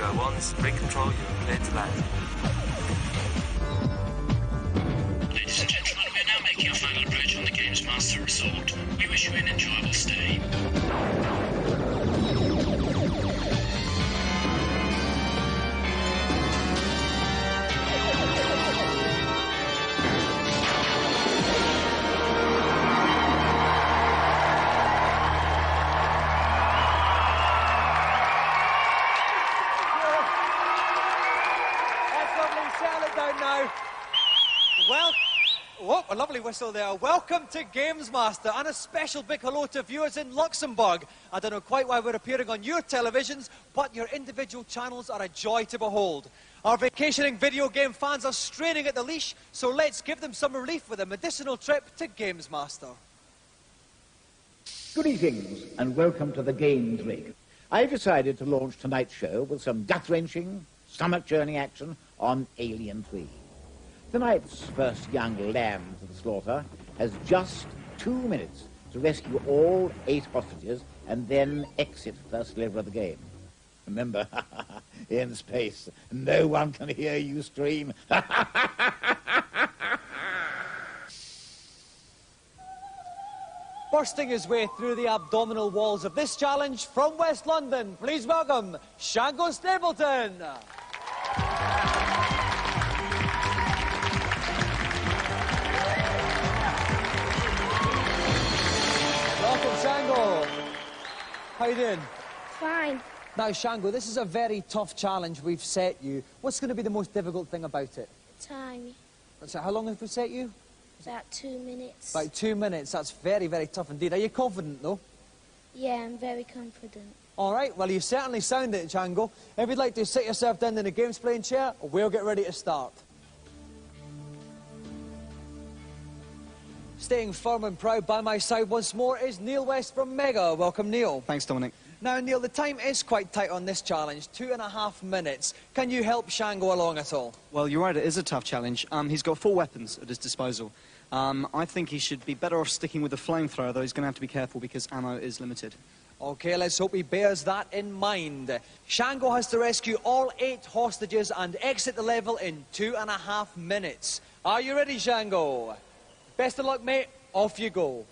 go once, recontrol, you're clear to land. Ladies and gentlemen, we are now making our final approach on the GamesMaster resort. We wish you an enjoyable stay. Well, whoa, a lovely whistle there. Welcome to GamesMaster, and a special big hello to viewers in Luxembourg. I don't know quite why we're appearing on your televisions, but your individual channels are a joy to behold. Our vacationing video game fans are straining at the leash, so let's give them some relief with a medicinal trip to GamesMaster. Greetings and welcome to the Games Rig. I've decided to launch tonight's show with some gut-wrenching, stomach-churning action on Alien 3. Tonight's first young lamb to the slaughter has just 2 minutes to rescue all 8 hostages and then exit first level of the game. Remember, in space, no one can hear you scream. Bursting his way through the abdominal walls of this challenge from West London, please welcome Shango Stapleton. Welcome, Shango. How you doing? Fine. Now, Shango, this is a very tough challenge we've set you. What's going to be the most difficult thing about it? Time. So how long have we set you? About 2 minutes. About 2 minutes. That's very, very tough indeed. Are you confident, though? Yeah, I'm very confident. All right, well, you certainly sound it, Django. If you'd like to sit yourself down in a games playing chair, we'll get ready to start. Staying firm and proud by my side once more is Neil West from Mega. Welcome, Neil. Thanks, Dominic. Now, Neil, the time is quite tight on this challenge, 2.5 minutes. Can you help Shango along at all? Well, you're right, it is a tough challenge. He's got 4 weapons at his disposal. I think he should be better off sticking with the flamethrower, though he's going to have to be careful because ammo is limited. OK, let's hope he bears that in mind. Shango has to rescue all 8 hostages and exit the level in 2.5 minutes. Are you ready, Shango? Best of luck, mate. Off you go.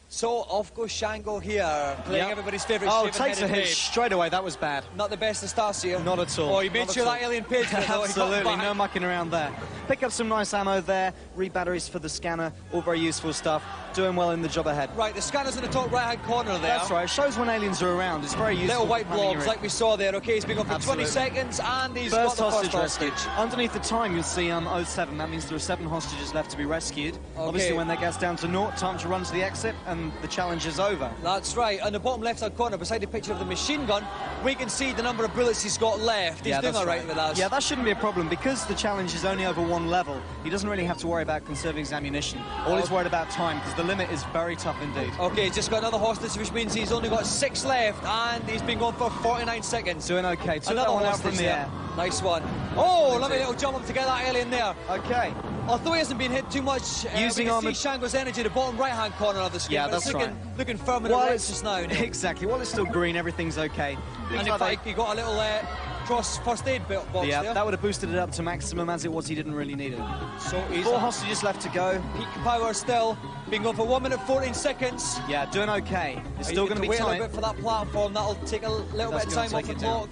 So, off goes Shango here, playing everybody's favourite Oh, takes a hit babe. straight away. That was bad. Not the best of starts here. Not at all. Oh, you made sure that alien paid for it, though. Absolutely, no mucking around there. Pick up some nice ammo there, re-batteries for the scanner, all very useful stuff. Doing well in the job ahead. Right, the scanner's in the top right-hand corner there. That's right, it shows when aliens are around. It's very useful. Little white blobs, like we saw there. OK, he's been going for 20 seconds, and he's got the first hostage. Underneath the time, you'll see 07. That means there are 7 hostages left to be rescued. Obviously, when that gets down to 0, time to run to the exit, and the challenge is over. That's right. On the bottom left-hand corner, beside the picture of the machine gun, we can see the number of bullets he's got left. He's doing all right with that. Yeah, that shouldn't be a problem. Because the challenge is only over 1 level, he doesn't really have to worry about conserving his ammunition. All he's worried about time, because the limit is very tough indeed. OK, he's just got another hostage, which means he's only got 6 left, and he's been going for 49 seconds. Doing OK. Took another that one hostage out from the air. Nice one. Oh, lovely little jump up to get that alien there. OK. Although he hasn't been hit too much, using we can see Shango's energy, the bottom right-hand corner of the screen. Yeah, that's right. Looking firm and erect just now. Exactly. While it's still green, everything's OK. And in fact, he got a little cross first aid box there. That would have boosted it up to maximum. As it was, he didn't really need it. So he's 4 hostages left to go. Peak power still. Been going for 1 minute 14 seconds. Yeah, doing OK. It's still going to be wait tight. a little bit for that platform. That'll take a little bit of time off the clock.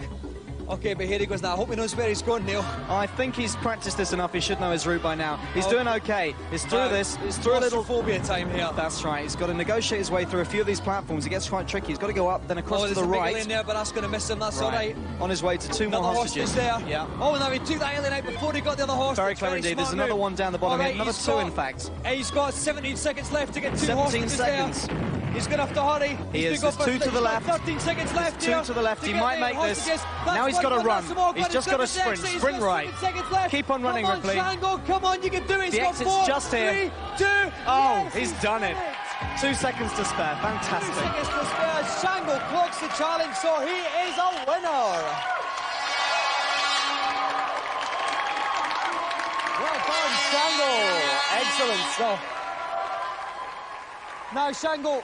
OK, but here he goes now. I hope he knows where he's going, Neil. I think he's practiced this enough. He should know his route by now. He's doing OK. It's through this. It's through a little phobia time here. That's right. He's got to negotiate his way through a few of these platforms. It gets quite tricky. He's got to go up, then across to the right. There's a big alien there, but that's going to miss him. That's all right. On his way to 2 more hostages. There. Yeah. Oh, now he took that alien out before he got the other hostage. Very clever indeed. There's another one down the bottom here. Another 2, in fact. He's got 17 seconds left to get 2 hostages 17 seconds. There. He's going to have to hurry. There's 2 to the left. 13 seconds left here. 2 to the left. He might make this. Now he's got to run. He's just got to sprint. Sprint right. Keep on running, Ripley. Shango, come on, you can do it. The exit's just here. 3, 2, oh, he's done it. 2 seconds to spare. Fantastic. 2 seconds to spare. Shango clocks the challenge, so he is a winner. Well done, Shango. Excellent stuff. Now, Shango,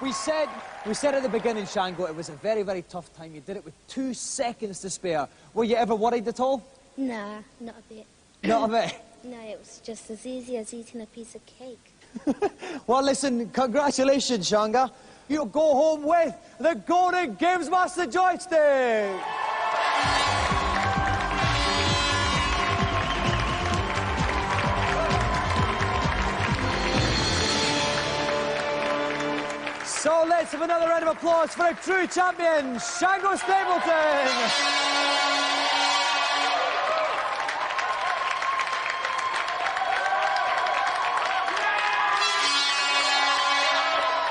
we said We said at the beginning, Shango, it was a very, very tough time. You did it with 2 seconds to spare. Were you ever worried at all? Nah, not a bit. Not a bit? No, it was just as easy as eating a piece of cake. Well, listen, congratulations, Shanga. You go home with the Golden GamesMaster joystick! So let's have another round of applause for a true champion, Shango Stapleton!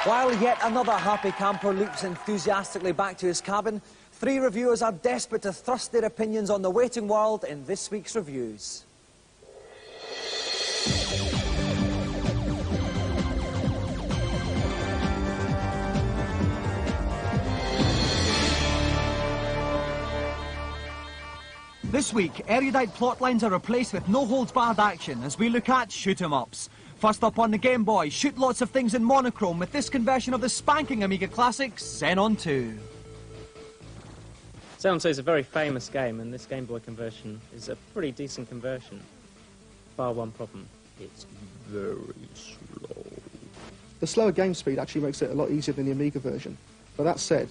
While yet another happy camper leaps enthusiastically back to his cabin, 3 reviewers are desperate to thrust their opinions on the waiting world in this week's reviews. This week, erudite plotlines are replaced with no-holds-barred action as we look at shoot-'em-ups. First up on the Game Boy, shoot lots of things in monochrome with this conversion of the spanking Amiga classic, Xenon 2. Xenon 2 is a very famous game, and this Game Boy conversion is a pretty decent conversion. Bar one problem, it's very slow. The slower game speed actually makes it a lot easier than the Amiga version. But that said,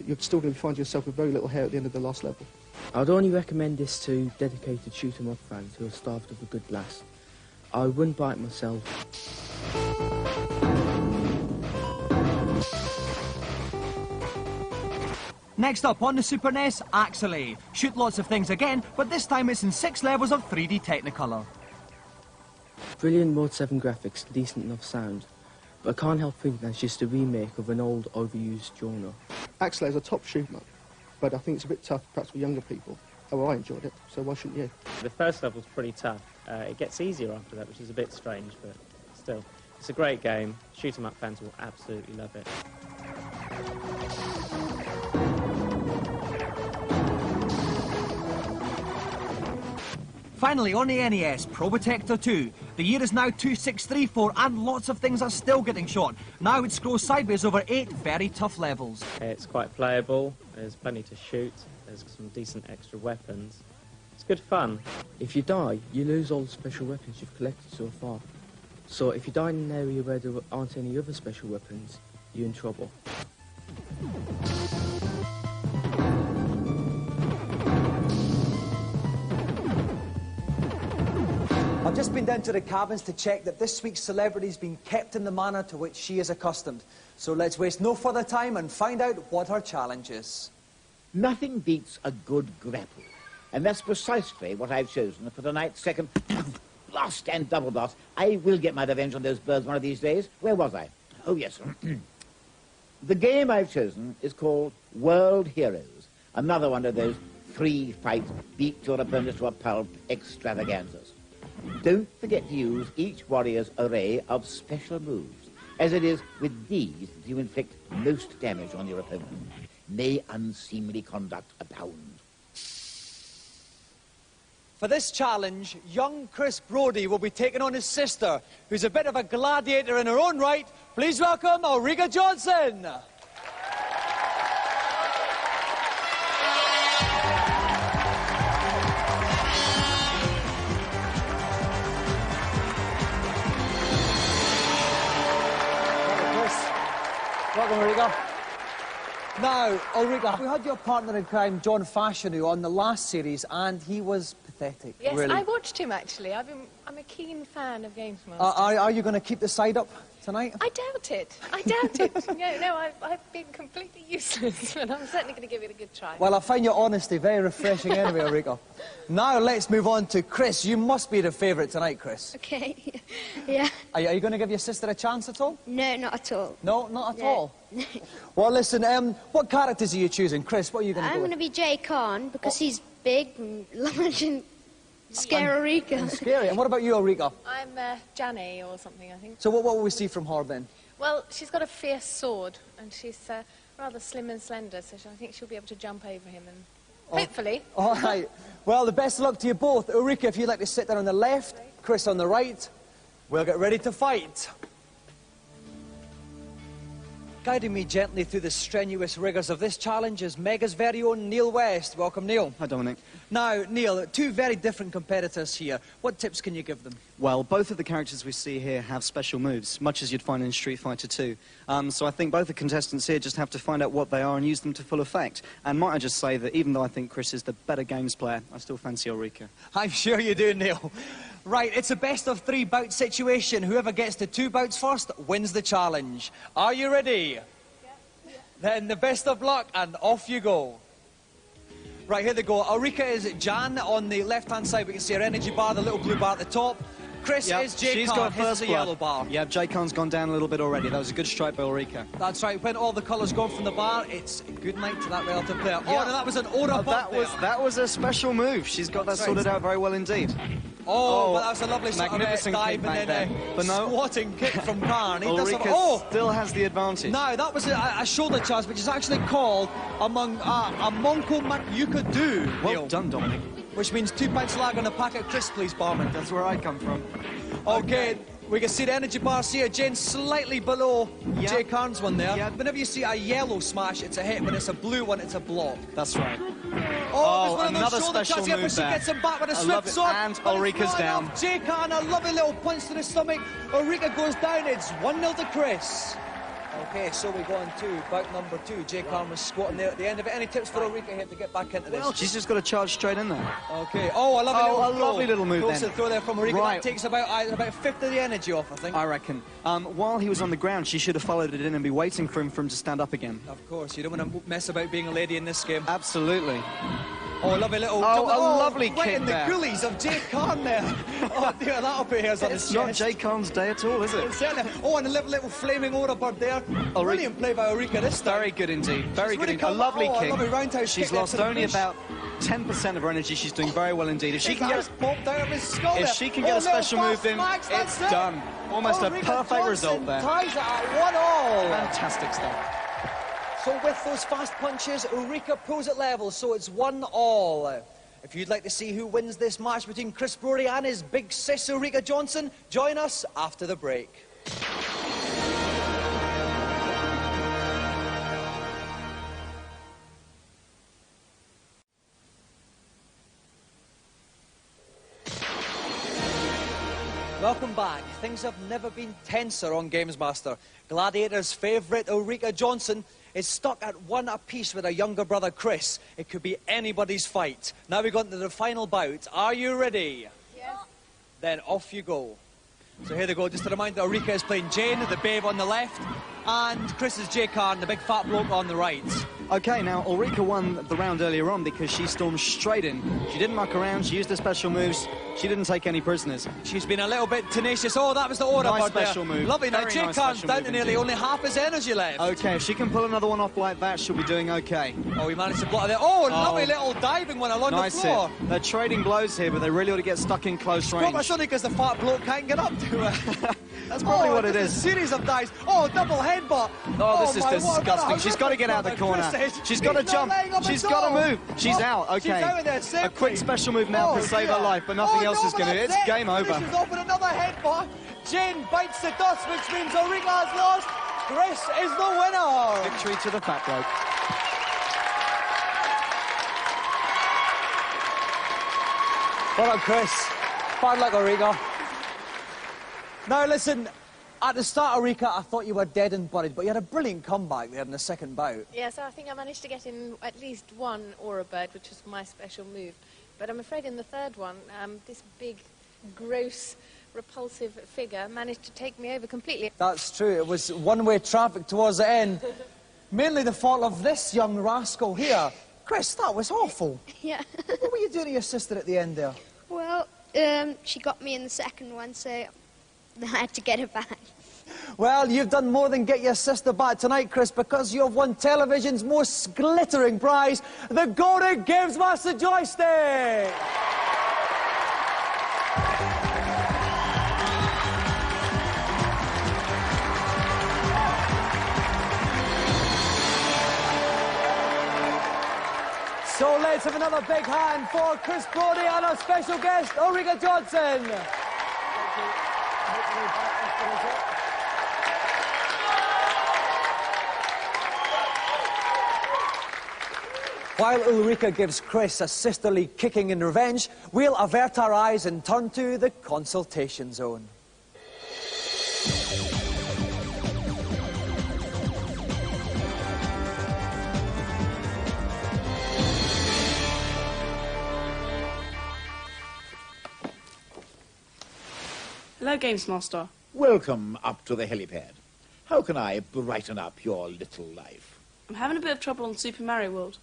you're still going to find yourself with very little hair at the end of the last level. I'd only recommend this to dedicated shoot-'em-up fans who are starved of a good blast. I wouldn't buy it myself. Next up on the Super NES, Axelay. Shoot lots of things again, but this time it's in 6 levels of 3D Technicolor. Brilliant Mode 7 graphics, decent enough sound. But I can't help thinking that's just a remake of an old, overused genre. Axelay is a top shoot-'em up, but I think it's a bit tough, perhaps for younger people. Oh, I enjoyed it, so why shouldn't you? The first level's pretty tough. It gets easier after that, which is a bit strange, but still. It's a great game. Shoot-'em-up fans will absolutely love it. Finally, on the NES, Probotector 2. The year is now 2634 and lots of things are still getting shot. Now it scrolls sideways over 8 very tough levels. It's quite playable. There's plenty to shoot. There's some decent extra weapons. It's good fun. If you die, you lose all the special weapons you've collected so far. So if you die in an area where there aren't any other special weapons, you're in trouble. I've just been down to the cabins to check that this week's celebrity's been kept in the manner to which she is accustomed. So let's waste no further time and find out what her challenge is. Nothing beats a good grapple. And that's precisely what I've chosen for tonight's second blast and double blast. I will get my revenge on those birds one of these days. Where was I? Oh, yes. The game I've chosen is called World Heroes. Another one of those free-fight, beat your opponents to a pulp extravaganzas. Don't forget to use each warrior's array of special moves, as it is with these that you inflict most damage on your opponent. May unseemly conduct abound. For this challenge, young Chris Brody will be taking on his sister, who's a bit of a gladiator in her own right. Please welcome Ulrika Jonsson. Welcome, Ulrika. Now, Ulrika, we had your partner in crime, John Fashanu, on the last series, and he was pathetic. Yes, really. I watched him, actually. I'm a keen fan of GamesMaster. Are you going to keep the side up tonight? I doubt it. I doubt it. No, I've been completely useless, but I'm certainly going to give it a good try. Well, I find your honesty very refreshing anyway, Ulrika. Now, let's move on to Chris. You must be the favourite tonight, Chris. Okay, yeah. Are you going to give your sister a chance at all? No, not at all. No, not at all? Well, listen, what characters are you choosing? Chris, what are you going to do? I'm going to be Jay Khan, because he's big and large and scary Ulrika. And scary. And what about you, Ulrika? I'm Janny or something, I think. So what will we see from her then? Well, she's got a fierce sword, and she's rather slim and slender, so I think she'll be able to jump over him and... Hopefully. All right. Well, the best of luck to you both. Ulrika, if you'd like to sit there on the left, Chris on the right, we'll get ready to fight. Guiding me gently through the strenuous rigours of this challenge is Mega's very own Neil West. Welcome, Neil. Hi, Dominic. Now, Neil, two very different competitors here. What tips can you give them? Well, both of the characters we see here have special moves, much as you'd find in Street Fighter 2. So I think both the contestants here just have to find out what they are and use them to full effect. And might I just say that even though I think Chris is the better games player, I still fancy Ulrika. I'm sure you do, Neil. Right, it's a best-of-3 bout situation. Whoever gets to 2 bouts first wins the challenge. Are you ready? Yeah. Then the best of luck, and off you go. Right, here they go. Ulrika is Jan on the left-hand side. We can see her energy bar, the little blue bar at the top. Chris is J-Khan. She's got His is the yellow bar. Yeah, J-Khan's gone down a little bit already. That was a good strike by Ulrika. That's right. When all the colours go from the bar, it's a good night to that relative player. Yeah. Oh, no, that was an aura bump that was a special move. She's got that sorted out very well indeed. Oh, well, that was a lovely magnificent dive kick and then but no, squatting kick from Karn. Ulrika still has the advantage. No, that was a shoulder charge, which is actually called among a Monko Makyuka do. Well done, Dominic. Which means 2 pints lag on a packet of crisps, please, barman. That's where I come from. Okay. We can see the energy bars here. Jen's slightly below Jay Karn's one there. Yep. Whenever you see a yellow smash, it's a hit. When it's a blue one, it's a block. That's right. Oh, there's one another of those special here, move but she gets him back with a swift sword. And Ulrika's down. Jay Karn, a lovely little punch to the stomach. Ulrika goes down. It's 1-0 to Chris. Okay, so we go on to bout number 2. Jay Karn was squatting there at the end of it. Any tips for Ulrika here to get back into this? Well, she's just got to charge straight in there. Okay. Oh, a lovely little move then. Throw there from Ulrika. Right. That takes about a fifth of the energy off, I think. I reckon. While he was on the ground, she should have followed it in and be waiting for him to stand up again. Of course, you don't want to mess about being a lady in this game. Absolutely. Oh, lovely little... lovely right kick in the goolies of Jay Karn there. Oh, dear, that'll put hairs on his chest. It's not Jay Karn's day at all, is it? Oh, and a little flaming aura bird there. Brilliant play by Ulrika this time. Very good indeed. Very good indeed. A lovely kick. A lovely roundhouse She's kick lost only about 10% of her energy. She's doing very well indeed. If she can get popped out of his skull a special move in, it's done. Almost a perfect result there. Ties it at 1-1. Fantastic stuff. So with those fast punches, Ulrika pulls it level, so it's 1-1. If you'd like to see who wins this match between Chris Brody and his big sis Ulrika Jonsson, join us after the break. Welcome back. Things have never been tenser on GamesMaster. Gladiator's favourite Ulrika Jonsson is stuck at 1 apiece with her younger brother Chris. It could be anybody's fight. Now we go into the final bout. Are you ready? Yes. Then off you go. So here they go. Just a reminder, Ulrika is playing Jane, the babe on the left, and Chris is Jay Karn, the big fat bloke on the right. Okay, now Ulrika won the round earlier on because she stormed straight in. She didn't muck around, she used her special moves, she didn't take any prisoners. She's been a little bit tenacious. Oh, that was the aura nice bird there. special move. Lovely. Now Jay Karn's down to nearly only half his energy left. Okay, if she can pull another one off like that, she'll be doing okay. Oh, he managed to block it there. Oh, lovely little diving one along the floor. Hit. They're trading blows here, but they really ought to get stuck in close range. That's only because the fat bloke can't get up to her. That's probably what it is. A series of dives. Oh, double headbutt. Oh, this is disgusting. She's got to get out of the corner. She's got to jump. She's got to move. She's out. Okay. She's out there safely. A quick special move now to save her life, but nothing else is going to. It's game over. She's open another headbutt. Jane bites the dust, which means Ulrika has lost. Chris is the winner. Victory to the fat bloke. Well done, Chris. Bad luck, Ulrika. Now, listen, at the start, Ulrika, I thought you were dead and buried, but you had a brilliant comeback there in the second bout. Yeah, so I think I managed to get in at least one aura bird, which was my special move. But I'm afraid in the third one, this big, gross, repulsive figure managed to take me over completely. That's true. It was one-way traffic towards the end. Mainly the fault of this young rascal here. Chris, that was awful. Yeah. What were you doing to your sister at the end there? Well, she got me in the second one, so I had to get her back. Well, you've done more than get your sister back tonight, Chris, because you have won television's most glittering prize, the Golden GamesMaster joystick! So let's have another big hand for Chris Brody and our special guest, Ulrika Jonsson. While Ulrika gives Chris a sisterly kicking in revenge, we'll avert our eyes and turn to the consultation zone. Hello, GamesMaster. Welcome up to the helipad. How can I brighten up your little life? I'm having a bit of trouble on Super Mario World.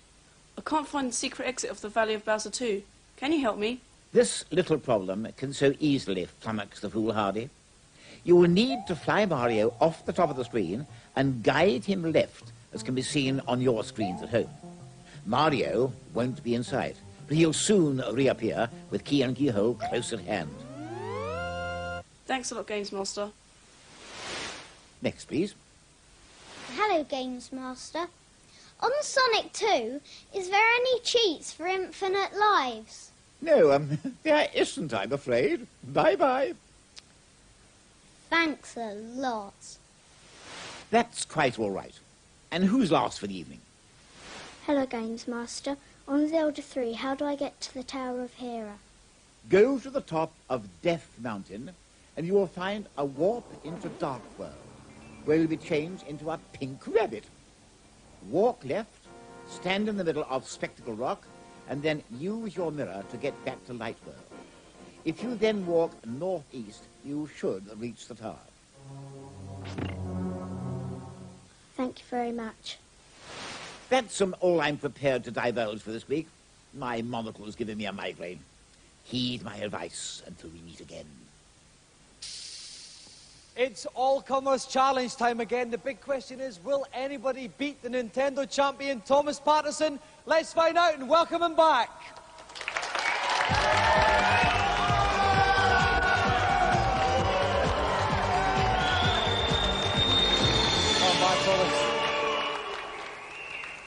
I can't find the secret exit of the Valley of Bowser 2. Can you help me? This little problem can so easily flummox the foolhardy. You will need to fly Mario off the top of the screen and guide him left, as can be seen on your screens at home. Mario won't be in sight, but he'll soon reappear with key and keyhole close at hand. Thanks a lot, GamesMaster. Next, please. Hello, GamesMaster. On Sonic 2, is there any cheats for infinite lives? No, there isn't, I'm afraid. Bye-bye. Thanks a lot. That's quite all right. And who's last for the evening? Hello, GamesMaster. On Zelda 3, how do I get to the Tower of Hera? Go to the top of Death Mountain, and you will find a warp into Dark World, where you'll be changed into a pink rabbit. Walk left, stand in the middle of Spectacle Rock, and then use your mirror to get back to Light World. If you then walk northeast, you should reach the tower. Thank you very much. That's all I'm prepared to divulge for this week. My monocle's giving me a migraine. Heed my advice until we meet again. It's all-comers challenge time again. The big question is, will anybody beat the Nintendo champion, Thomas Patterson? Let's find out and welcome him back. Come back, Thomas.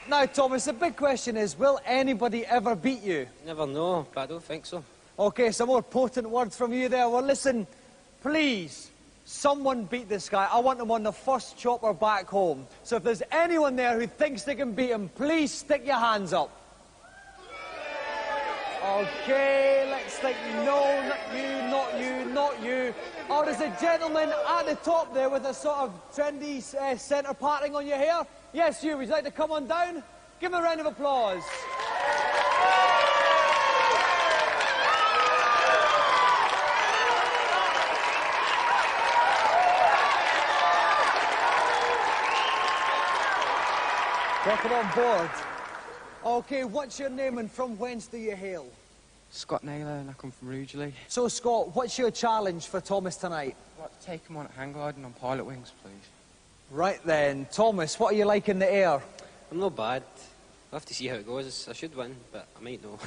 Now, Thomas, the big question is, will anybody ever beat you? Never know, but I don't think so. Okay, some more potent words from you there. Well, listen, please. Someone beat this guy. I want him on the first chopper back home. So if there's anyone there who thinks they can beat him, please stick your hands up. Okay, let's think. No, not you, not you, not you. Oh, there's a gentleman at the top there with a sort of trendy centre parting on your hair. Yes, you. Would you like to come on down? Give him a round of applause. Welcome on board. Okay, what's your name and from whence do you hail? Scott Naylor and I come from Rugeley. So, Scott, what's your challenge for Thomas tonight? I'd like to take him on at hang gliding on Pilotwings, please. Right then. Thomas, what are you like in the air? I'm not bad. I'll have to see how it goes. I should win, but I might know.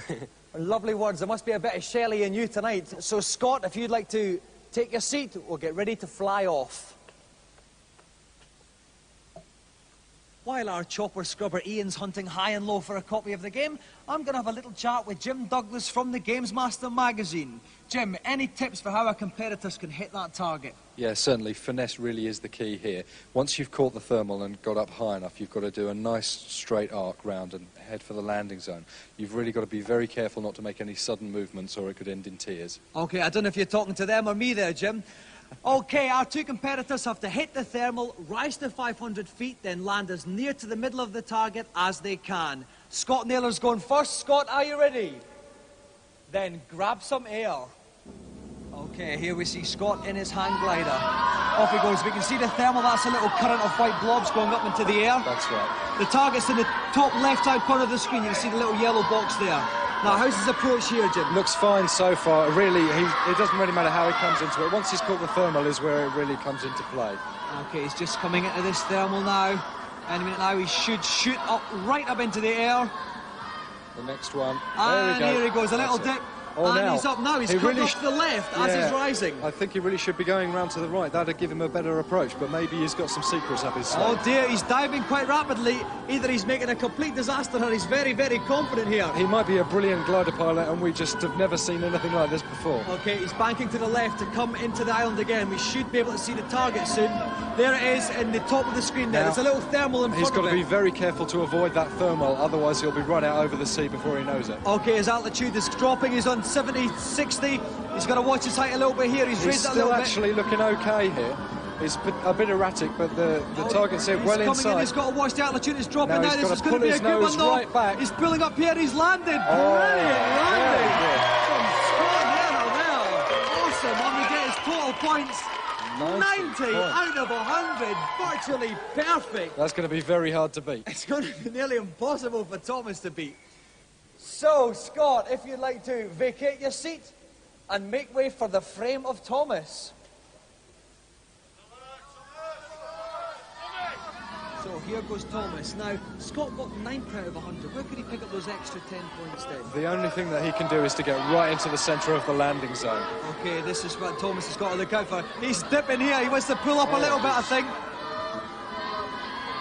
Lovely words. There must be a bit of Shelley in you tonight. So, Scott, if you'd like to take your seat, we'll get ready to fly off. While our chopper scrubber Ian's hunting high and low for a copy of the game, I'm going to have a little chat with Jim Douglas from the GamesMaster magazine. Jim, any tips for how our competitors can hit that target? Yeah, certainly. Finesse really is the key here. Once you've caught the thermal and got up high enough, you've got to do a nice straight arc round and head for the landing zone. You've really got to be very careful not to make any sudden movements or it could end in tears. OK, I don't know if you're talking to them or me there, Jim. OK, our two competitors have to hit the thermal, rise to 500 feet, then land as near to the middle of the target as they can. Scott Naylor's going first. Scott, are you ready? Then grab some air. OK, here we see Scott in his hang glider. Off he goes. We can see the thermal. That's a little current of white blobs going up into the air. That's right. The target's in the top left-hand corner of the screen. You can see the little yellow box there. Now, how's his approach here, Jim? Looks fine so far. Really, it doesn't really matter how he comes into it. Once he's caught the thermal is where it really comes into play. OK, he's just coming into this thermal now. Any minute now, he should shoot up, right up into the air. The next one. There we go. And here he goes, a little dip. Or and now. he's up now. He's He come really up to the left as he's rising. I think he really should be going round to the right. That'd give him a better approach, but maybe he's got some secrets up his sleeve. Oh dear, he's diving quite rapidly. Either he's making a complete disaster or he's very, very confident here. He might be a brilliant glider pilot, and we just have never seen anything like this before. Okay, he's banking to the left to come into the island again. We should be able to see the target soon. There it is in the top of the screen there. Now, There's a little thermal in front he's of got to him. be very careful to avoid that thermal, otherwise he'll be right out over the sea before he knows it. Okay, his altitude is dropping. He's on 70, 60. He's got to watch his height a little bit here. He's raised it a little still bit. actually looking okay here. It's a bit erratic, but the target's here well coming inside. in, he's got to watch the altitude. It's dropping now. He's This got is to going to pull be a his good nose one, though. right back. He's pulling up here. He's landed. Oh, Brilliant landing very from Scott Naylor there. Awesome. And we get his total points. 90 out of 100. Virtually perfect. That's going to be very hard to beat. It's going to be nearly impossible for Thomas to beat. So, Scott, if you'd like to vacate your seat and make way for the frame of Thomas. So here goes Thomas. Now, Scott got 90 out of 100. Where could he pick up those extra 10 points then? The only thing that he can do is to get right into the centre of the landing zone. Okay, this is what Thomas has got to look out for. He's dipping here. He wants to pull up a little bit, I think.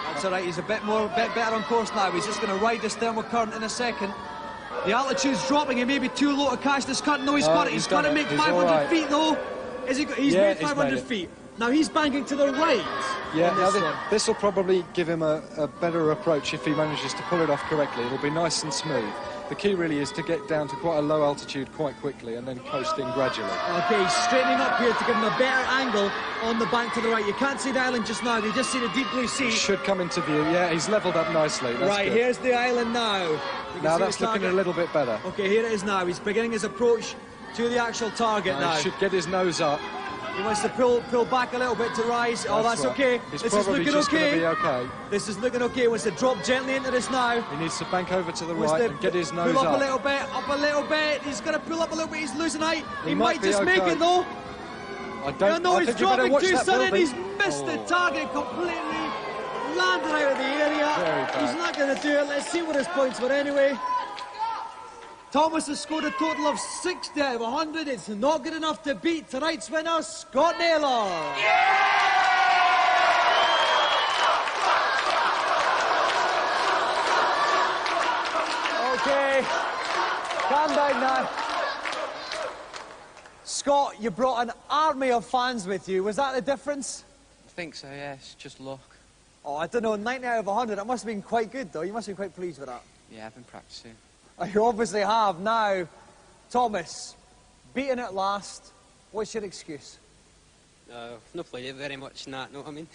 That's all right. He's a bit better on course now. He's just going to ride this thermal current in a second. The altitude's dropping. He may be too low to catch this cut. No, he's got it. He's got to make 500 feet, though. He's made 500 feet. Now he's banking to the right. Yeah, this will probably give him a better approach if he manages to pull it off correctly. It'll be nice and smooth. The key really is to get down to quite a low altitude quite quickly and then coast in gradually. Okay, he's straightening up here to give him a better angle on the bank to the right. You can't see the island just now. You just see the deep blue sea. Should come into view. Yeah, he's levelled up nicely. That's right, good. here's the island now. Now that's looking a little bit better. Okay, here it is now. He's beginning his approach to the actual target now. He should get his nose up. He wants to pull back a little bit to rise. Oh, that's right. okay. It's this is looking just okay. Be okay. This is looking okay. He wants to drop gently into this now. He needs to bank over to the right and get his nose pull up up. Up a little bit. He's going to pull up a little bit. He's losing height. He might be just okay. make it though. I he's dropping too sudden. building. He's missed the target completely. Landed out of the area. He's not going to do it. Let's see what his points were anyway. Thomas has scored a total of 60 out of 100. It's not good enough to beat tonight's winner, Scott Naylor. Okay, calm down now. Scott, you brought an army of fans with you. Was that the difference? I think so, yes. Just luck. Oh, I don't know, 90 out of 100. That must have been quite good, though. You must have been quite pleased with that. Yeah, I've been practicing. You obviously have. Now, Thomas, beaten at last. What's your excuse? I've not played it very much, know what I mean?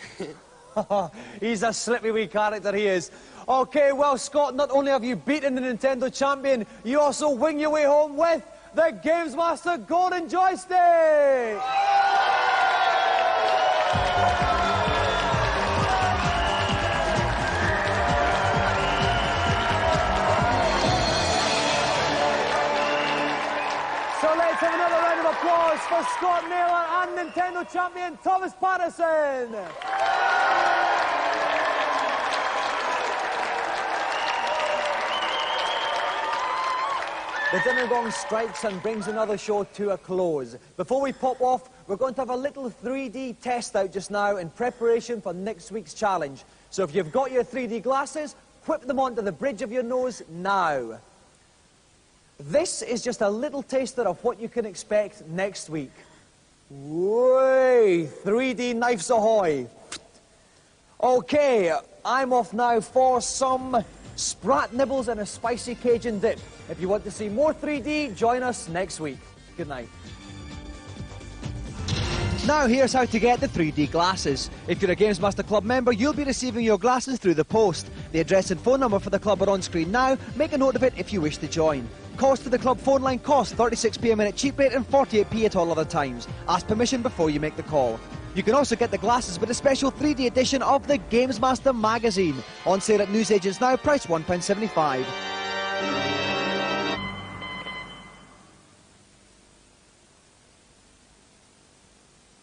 He's a slippy wee character, he is. Okay, well, Scott, not only have you beaten the Nintendo champion, you also wing your way home with the GamesMaster Golden Joystick! So let's have another round of applause for Scott Naylor and Nintendo champion Thomas Patterson. The dinner gong strikes and brings another show to a close. Before we pop off, we're going to have a little 3D test out just now in preparation for next week's challenge. So if you've got your 3D glasses, whip them onto the bridge of your nose now. This is just a little taster of what you can expect next week. Way, 3D knives ahoy. Okay, I'm off now for some sprat nibbles and a spicy Cajun dip. If you want to see more 3D, join us next week. Good night. Now here's how to get the 3D glasses. If you're a GamesMaster Club member, you'll be receiving your glasses through the post. The address and phone number for the club are on screen now. Make a note of it if you wish to join. Cost to the club phone line costs 36p a minute cheap rate and 48p at all other times. Ask permission before you make the call. You can also get the glasses with a special 3D edition of the GamesMaster magazine. On sale at newsagents now, price £1.75.